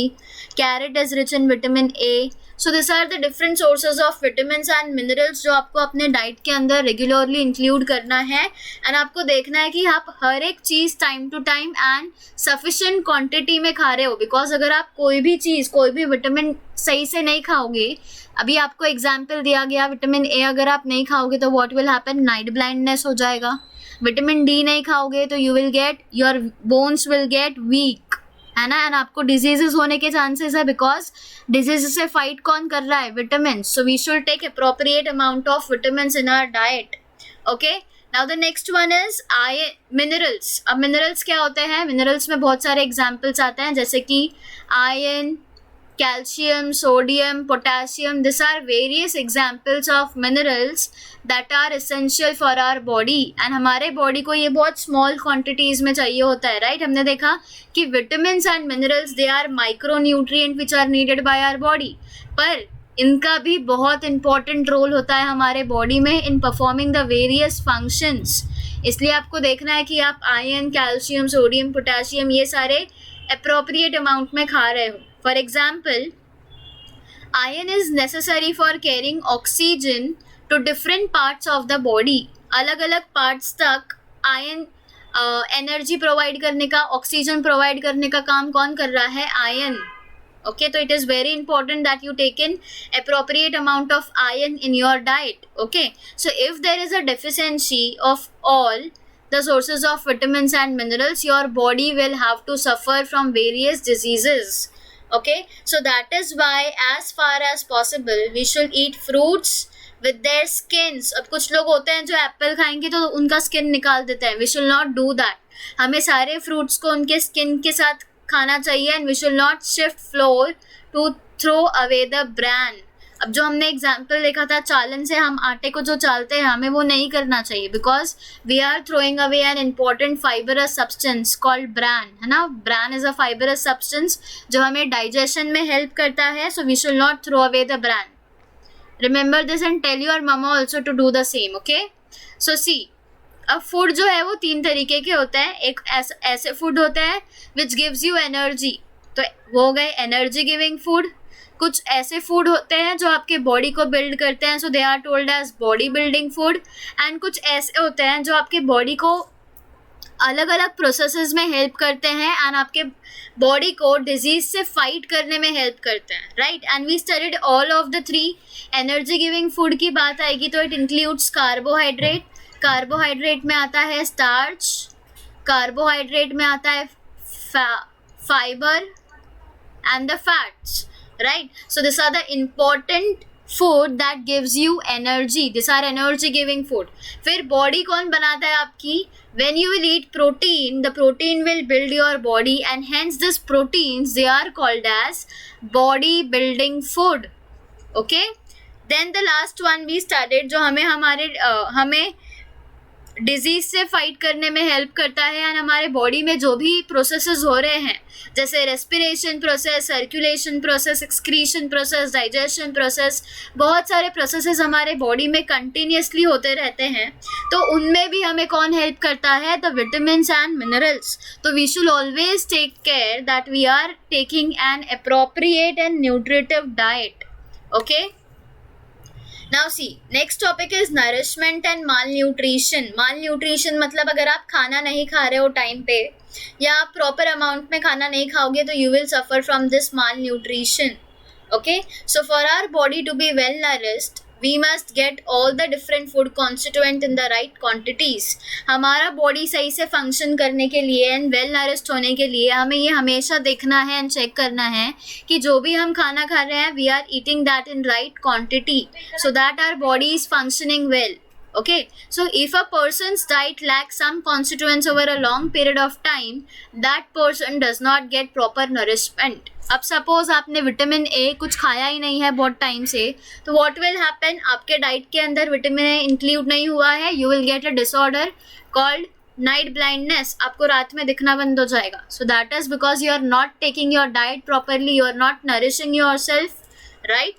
Carrot is rich in vitamin A. So these are the different sources of vitamins and minerals जो आपको अपने डाइट के अंदर रेगुलरली इंक्लूड करना है. एंड आपको देखना है कि आप हर एक चीज़ time to time and sufficient quantity में खा रहे हो. बिकॉज अगर आप कोई भी चीज़, कोई भी विटामिन सही से नहीं खाओगे, अभी आपको एग्जाम्पल दिया गया विटामिन ए अगर आप नहीं खाओगे तो what will happen, night blindness हो जाएगा. विटामिन डी नहीं खाओगे तो you will get, your bones will get weak, है ना. एंड आपको डिजीजेस होने के चांसेस है बिकॉज डिजीज से फाइट कौन कर रहा है, vitamin. So we should take appropriate amount of vitamin in our diet. Okay, now the next one is minerals. अब मिनरल्स क्या होते हैं? मिनरल्स में बहुत सारे एग्जाम्पल्स आते हैं जैसे कि iron, calcium, sodium, potassium. These are various examples of minerals that are essential for our body. And हमारे body को ये बहुत small quantities में चाहिए होता है, right? हमने देखा कि vitamins and minerals they are micronutrient which are needed by our body. पर इनका भी बहुत important role होता है हमारे body में in performing the various functions. इसलिए आपको देखना है कि आप iron, calcium, sodium, potassium ये सारे appropriate amount में खा रहे हो. For example, iron is necessary for carrying oxygen to different parts of the body. अलग अलग parts तक iron एनर्जी प्रोवाइड करने का, ऑक्सीजन प्रोवाइड करने का काम कौन कर रहा है? Ion. Okay, so it is very important that you take in appropriate amount of iron in your diet. Okay, so if there is a deficiency of all the sources of vitamins and minerals, your body will have to suffer from various diseases. Okay, so that is why as far as possible we should eat fruits with their skins. अब कुछ लोग होते हैं जो Apple खाएंगे तो उनका skin निकाल देते हैं. We should not do that. हमें सारे फ्रूट्स को उनके स्किन के साथ खाना चाहिए. And we should not shift flour to throw away the bran. अब जो हमने एग्जाम्पल देखा था चालन से, हम आटे को जो चालते हैं हमें वो नहीं करना चाहिए because we are throwing away an important fibrous substance called bran, है ना. Bran is a fibrous substance जो हमें डाइजेशन में हेल्प करता है. So we should not throw away the bran. Remember this and tell your mama also to do the same. Okay, so see, अब food जो है वो 3 तरीके के होते हैं. एक ऐसे फूड होते हैं विच गिव्स यू एनर्जी, तो वो हो गए एनर्जी गिविंग फूड. कुछ ऐसे फूड होते हैं जो आपके बॉडी को बिल्ड करते हैं, so they are told as body building food. And कुछ ऐसे होते हैं जो आपके बॉडी को अलग अलग प्रोसेसेस में हेल्प करते हैं एंड आपके बॉडी को डिजीज से फाइट करने में हेल्प करते हैं, right. And we studied all of the 3. Energy giving food की बात आएगी तो इट इंक्लूड्स कार्बोहाइड्रेट. कार्बोहाइड्रेट में आता है स्टार्च, कार्बोहाइड्रेट में आता है fibre and the fats, right? So these are the important food that gives you energy. These are energy giving food. फिर body कौन बनाता है आपकी? When you will eat protein, the protein will build your body and hence these proteins they are called as body building food. Okay? Then the last one we studied जो हमें disease से fight करने में help करता है and हमारे body में जो भी प्रोसेसेस हो रहे हैं जैसे respiration process, circulation process, excretion process, digestion process, बहुत सारे प्रोसेसेस हमारे बॉडी में कंटिन्यूसली होते रहते हैं. तो उनमें भी हमें कौन हेल्प करता है? The vitamins and minerals. तो we should always take care that we are taking an appropriate and nutritive diet. Okay, Now see, next topic is nourishment and malnutrition. Malnutrition मतलब अगर आप खाना नहीं खा रहे हो टाइम पे या आप प्रॉपर अमाउंट में खाना नहीं खाओगे तो you will suffer from this malnutrition. Okay, so for our body to be well nourished, we must get all the different food constituent in the right quantities. हमारा बॉडी सही से फंक्शन करने के लिए एंड वेल नरिश्ड होने के लिए हमें ये हमेशा देखना है एंड चेक करना है कि जो भी हम खाना खा रहे हैं we are eating that in right quantity so that our body is functioning well. Okay, so if a person's diet lacks some constituents over a long period of time, that person does not get proper nourishment. अब suppose आपने vitamin A कुछ खाया ही नहीं है बहुत time से, तो व्हाट विल हैपन, आपके डाइट के अंदर विटामिन ए इंक्लूड नहीं हुआ है, you will get a disorder called night blindness. आपको रात में दिखना बंद हो जाएगा. So that is because you are not taking your diet properly, you are not nourishing yourself, right?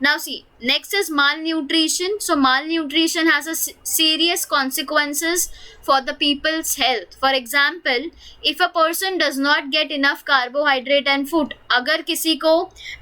Now see, next is malnutrition. So malnutrition has a serious consequences for the people's health. For example, if a person does not get enough carbohydrate and food, अगर किसी को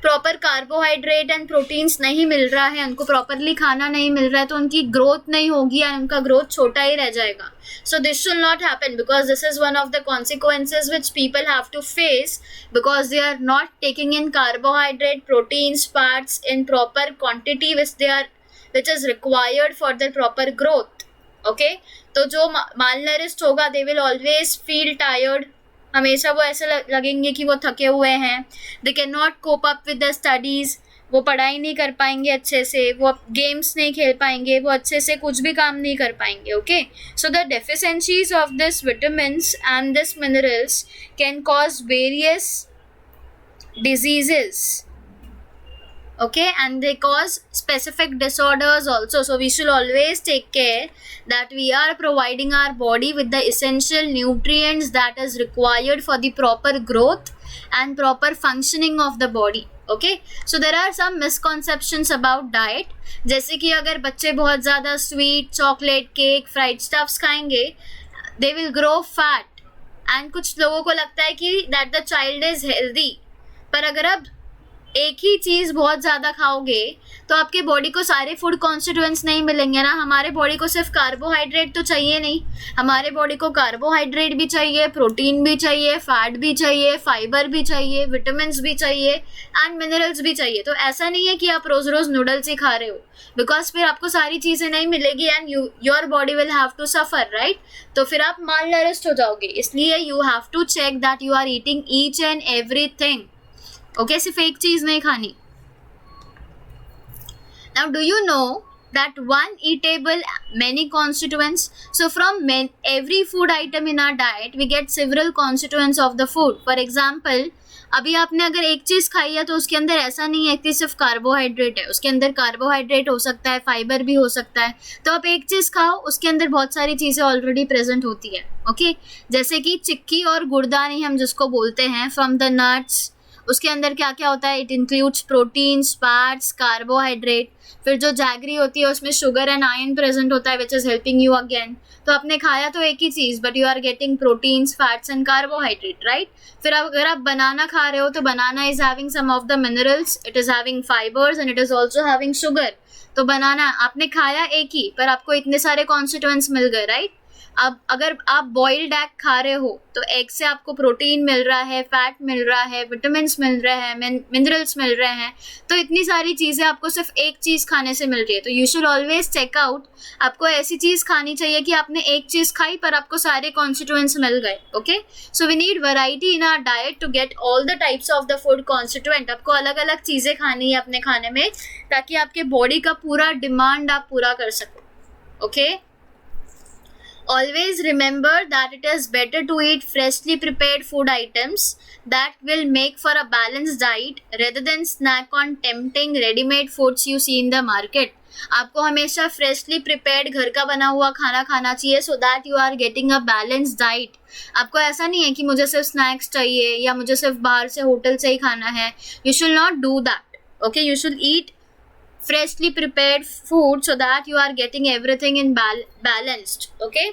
proper carbohydrate and proteins नहीं मिल रहा है, उनको properly खाना नहीं मिल रहा है, तो उनकी growth नहीं होगी और उनका growth छोटा ही रह जाएगा. So this should not happen because this is one of the consequences which people have to face because they are not taking in carbohydrate, proteins, fats in proper quantity which is required for their proper growth. Okay, तो जो malnourished होगा they will always feel tired. हमेशा वो ऐसे लगेंगे कि वो थके हुए हैं. They cannot cope up with the studies. वो पढ़ाई नहीं कर पाएंगे अच्छे से, वो गेम्स नहीं खेल पाएंगे, वो अच्छे से कुछ भी काम नहीं कर पाएंगे. Okay, so the deficiencies of this vitamins and this minerals can cause various diseases. Okay, and they cause specific disorders also. So we should always take care that we are providing our body with the essential nutrients that is required for the proper growth and proper functioning of the body. Okay, so there are some misconceptions about diet. जैसे कि अगर बच्चे बहुत ज़्यादा sweet, chocolate, cake, fried stuffs खाएंगे, they will grow fat. and कुछ लोगों को लगता है कि that the child is healthy. पर अगर आप एक ही चीज़ बहुत ज़्यादा खाओगे तो आपके बॉडी को सारे फूड कॉन्स्टिट्यूएंट्स नहीं मिलेंगे ना. हमारे बॉडी को सिर्फ कार्बोहाइड्रेट तो चाहिए नहीं, हमारे बॉडी को कार्बोहाइड्रेट भी चाहिए, प्रोटीन भी चाहिए, फैट भी चाहिए, फाइबर भी चाहिए, विटामिन्स भी चाहिए एंड मिनरल्स भी चाहिए. तो ऐसा नहीं है कि आप रोज़ रोज़ नूडल्स ही खा रहे हो, बिकॉज फिर आपको सारी चीज़ें नहीं मिलेगी and your body will have to suffer, right? तो फिर आप मालनरिश्ड हो जाओगे. इसलिए you have to check that you are eating each and everything. Okay, सिर्फ एक चीज़ नहीं खानी. Now do you know that one eatable many constituents? So from every food item in our diet we get several constituents of the food. For example, अभी आपने अगर एक चीज़ खाई है तो उसके अंदर ऐसा नहीं है कि सिर्फ कार्बोहाइड्रेट है, उसके अंदर कार्बोहाइड्रेट हो सकता है, फाइबर भी हो सकता है. तो आप एक चीज़ खाओ, उसके अंदर बहुत सारी चीज़ें ऑलरेडी प्रेजेंट होती है. ओके, जैसे कि चिक्की और गुड़दानी हम जिसको बोलते हैं, फ्रॉम द नट्स, उसके अंदर क्या क्या होता है? It includes proteins, fats, carbohydrate. फिर जो जैगरी होती है उसमें शुगर एंड आयरन प्रेजेंट होता है which is helping you again. तो आपने खाया तो एक ही चीज़ but you are getting proteins, fats and carbohydrate, right? फिर अगर आप बनाना खा रहे हो तो banana is having some of the minerals, it is having fibres and it is also having sugar. तो बनाना आपने खाया एक ही पर आपको इतने सारे कॉन्स्टिट्यूएंट्स मिल गए, राइट? अब अगर आप बॉइल्ड एग खा रहे हो तो एग से आपको प्रोटीन मिल रहा है, फैट मिल रहा है, विटामिन्स मिल रहे हैं, मिनरल्स मिल रहे हैं. तो इतनी सारी चीज़ें आपको सिर्फ एक चीज़ खाने से मिल रही है. तो you should always check out. आपको ऐसी चीज़ खानी चाहिए कि आपने एक चीज़ खाई पर आपको सारे कॉन्स्टिट्यूएंट्स मिल गए. Okay, so we need variety in our diet to get all the types of the food constituent. आपको अलग अलग चीज़ें खानी है अपने खाने में ताकि आपके बॉडी का पूरा डिमांड आप पूरा कर सको. Okay, always remember that it is better to eat freshly prepared food items that will make for a balanced diet rather than snack on tempting ready-made foods you see in the market. आपको हमेशा freshly prepared घर का बना हुआ खाना खाना चाहिए so that you are getting a balanced diet. आपको ऐसा नहीं है कि मुझे सिर्फ स्नैक्स चाहिए या मुझे सिर्फ बाहर से होटल से ही खाना है. You should not do that. Okay, you should eat freshly prepared food so that you are getting everything in balanced. Okay,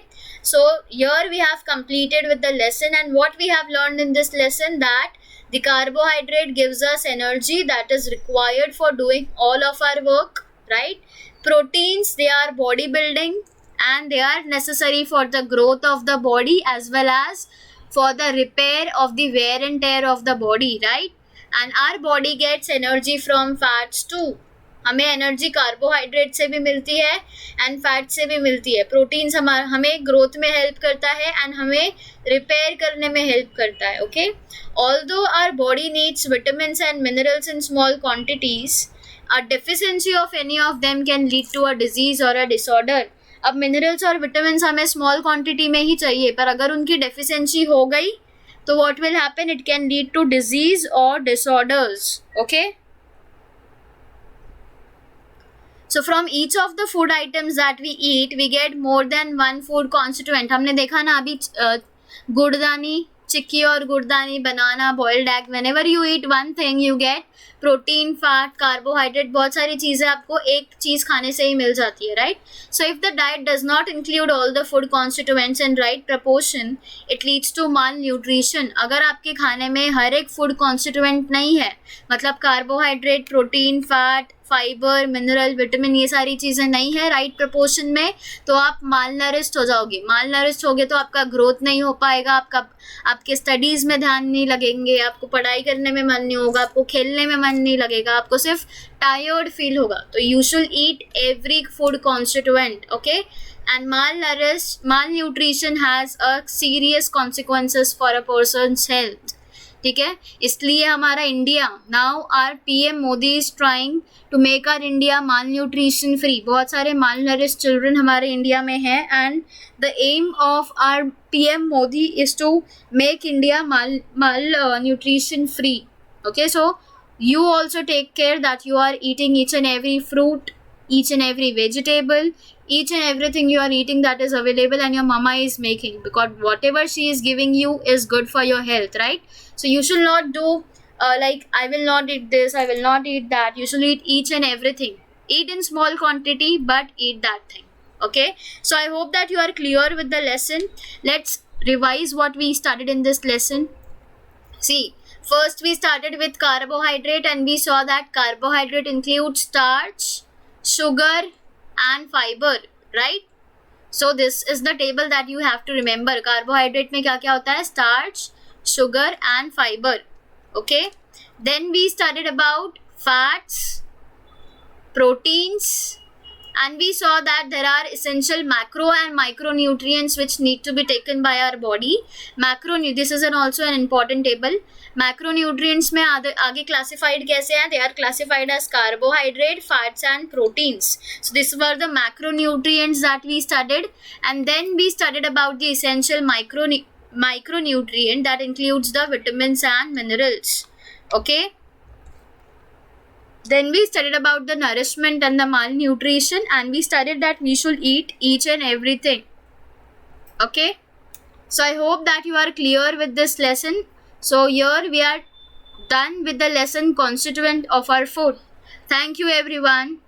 so here we have completed with the lesson, and what we have learned in this lesson that the carbohydrate gives us energy that is required for doing all of our work, right? Proteins, they are body building and they are necessary for the growth of the body as well as for the repair of the wear and tear of the body, right? And our body gets energy from fats too. हमें energy carbohydrate से भी मिलती है and fat से भी मिलती है. Proteins हमें ग्रोथ में हेल्प करता है एंड हमें रिपेयर करने में हेल्प करता है. Okay, although our body needs vitamins and minerals in small quantities, a deficiency of any of them can lead to a disease or a disorder. अब मिनरल्स और विटामिन्स हमें स्मॉल क्वांटिटी में ही चाहिए, पर अगर उनकी डेफिशिएंसी हो गई तो what will happen? It can lead to disease or disorders. Okay, so from each of the food items that we eat we get more than one food constituent. हमने देखा ना अभी गुड़दानी, चिक्की और गुड़दानी, banana, boiled egg, whenever you eat one thing you get protein, fat, carbohydrate, बहुत सारी चीज़ें आपको एक चीज़ खाने से ही मिल जाती है, right. So if the diet does not include all the food constituents in right proportion it leads to malnutrition. अगर आपके खाने में हर एक फूड कॉन्स्टिट्यूएंट नहीं है, मतलब carbohydrate, protein, fat, fibre, mineral, vitamin, ये सारी चीज़ें नहीं है राइट प्रपोर्शन में, तो आप माल नरिश्ड हो जाओगे. माल नरिश्ड होगे तो आपका ग्रोथ नहीं हो पाएगा, आपके स्टडीज़ में ध्यान नहीं लगेंगे, आपको पढ़ाई करने में मन नहीं होगा, आपको खेलने में मन नहीं लगेगा, आपको सिर्फ टायर्ड फील होगा. तो you should eat every food constituent. Okay, and malnutrition has a serious consequences for a person's health. ठीक है, इसलिए हमारा India now our PM Modi is trying to make our India malnutrition free. बहुत सारे malnourished children हमारे India में हैं and the aim of our PM Modi is to make India malnutrition free. Okay, so you also take care that you are eating each and every fruit, each and every vegetable, each and everything you are eating that is available and your mama is making, because whatever she is giving you is good for your health, right? So you should not do like I will not eat this, I will not eat that. You should eat each and everything. Eat in small quantity but eat that thing. Okay, so I hope that you are clear with the lesson. Let's revise what we studied in this lesson. See, first we started with carbohydrate and we saw that carbohydrate includes starch, sugar and fiber, right? So this is the table that you have to remember. Carbohydrate में क्या क्या होता है? Starch, sugar and fiber. Okay, then we studied about fats, proteins, and we saw that there are essential macro and micronutrients which need to be taken by our body. This is also an important table. Macronutrients में आगे classified कैसे हैं? They are classified as carbohydrate, fats and proteins. So these were the macronutrients that we studied, and then we studied about the essential micronutrient that includes the vitamins and minerals. Okay, then we studied about the nourishment and the malnutrition, and we studied that we should eat each and everything. Okay, so I hope that you are clear with this lesson. So here we are done with the lesson constituent of our food. Thank you everyone.